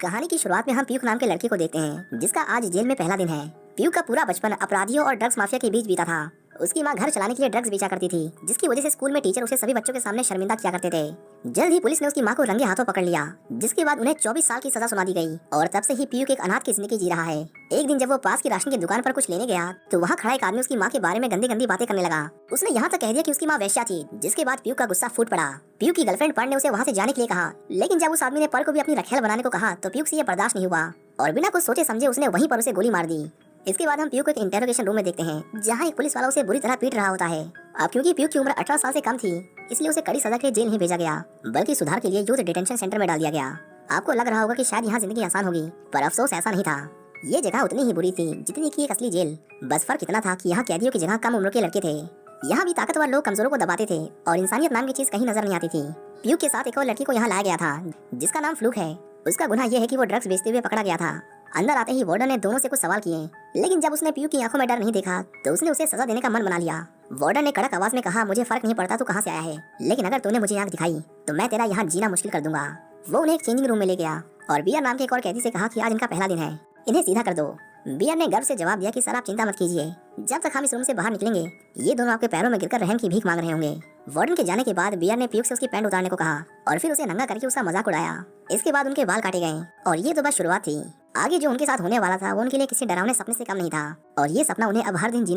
कहानी की शुरुआत में हम पीयूष नाम के लड़के को देखते हैं जिसका आज जेल में पहला दिन है। पीयूष का पूरा बचपन अपराधियों और ड्रग्स माफिया के बीच बीता था। उसकी माँ घर चलाने के लिए ड्रग्स बेचा करती थी, जिसकी वजह से स्कूल में टीचर उसे सभी बच्चों के सामने शर्मिंदा किया करते थे। जल्द ही पुलिस ने उसकी माँ को रंगे हाथों पकड़ लिया, जिसके बाद उन्हें 24 साल की सजा सुना दी गई और तब से ही पीयूष एक अनाथ की जिंदगी जी रहा है। एक दिन जब वो पास की राशन की दुकान पर कुछ लेने गया तो वहाँ खड़ा एक आदमी उसकी माँ के बारे में गंदी गंदी बातें करने लगा। उसने यहाँ तक कह दिया कि उसकी माँ वेश्या थी, जिसके बाद पीयूष का गुस्सा फूट पड़ा। पीयूष की गर्लफ्रेंड पर ने उसे वहाँ से जाने के लिए कहा, लेकिन जब उस आदमी ने पर को भी अपनी रखेल बनाने को कहा तो पीयूष से ये बर्दाश्त नहीं हुआ और बिना कुछ सोचे समझे उसने वहीं पर उसे गोली मार दी। इसके बाद हम पीयूष को एक इंटेरोगेशन रूम में देखते हैं, जहाँ एक पुलिस वाला उसे बुरी तरह पीट रहा होता है। अब क्योंकि पीयूष की उम्र 18 साल से कम थी, इसलिए उसे कड़ी सजा के लिए जेल नहीं भेजा गया, बल्कि सुधार के लिए यूथ डिटेंशन सेंटर में डाल दिया गया। आपको लग रहा होगा कि शायद यहाँ जिंदगी आसान होगी, पर अफसोस ऐसा नहीं था। ये जगह उतनी ही बुरी थी जितनी की एक असली जेल। बस फर्क इतना था कि यहाँ कैदियों की जगह कम उम्र के लड़के थे। यहाँ भी ताकतवर लोग कमजोरों को दबाते थे और इंसानियत नाम की चीज कहीं नजर नहीं आती थी। पीयूष के साथ एक और लड़की को यहाँ लाया गया था, जिसका नाम फ्लूक है। उसका गुनाह यह है कि वो ड्रग्स बेचते हुए पकड़ा गया था। अंदर आते ही वार्डन ने दोनों से कुछ सवाल किए, लेकिन जब उसने पीयूष की आंखों में डर नहीं देखा तो उसने उसे सजा देने का मन बना लिया। वार्डन ने कड़क आवाज में कहा, मुझे फर्क नहीं पड़ता तू कहाँ से आया है, लेकिन अगर तूने मुझे आंख दिखाई तो मैं तेरा यहाँ जीना मुश्किल कर दूंगा। वो उन्हें एक चेंजिंग रूम में ले गया और बियर नाम के एक और कैदी से कहा कि आज इनका पहला दिन है, इन्हें सीधा कर दो। बियर ने गर्व से जवाब दिया कि सर आप चिंता मत कीजिए, जब तक हम इस रूम से बाहर निकलेंगे ये दोनों आपके पैरों में गिरकर रहम की भीख मांग रहे होंगे। वार्डन के जाने के बाद बियर ने पीयूष से उसकी पैंट उतारने को कहा और फिर उसे नंगा करके उसका मजाक उड़ाया। इसके बाद उनके बाल काटे गए और ये तो बस शुरुआत थी। आगे जो उनके साथ होने वाला था वो उनके लिए किसी डरावने सपने से कम नहीं था और ये सपना उन्हें अब हर दिन जीना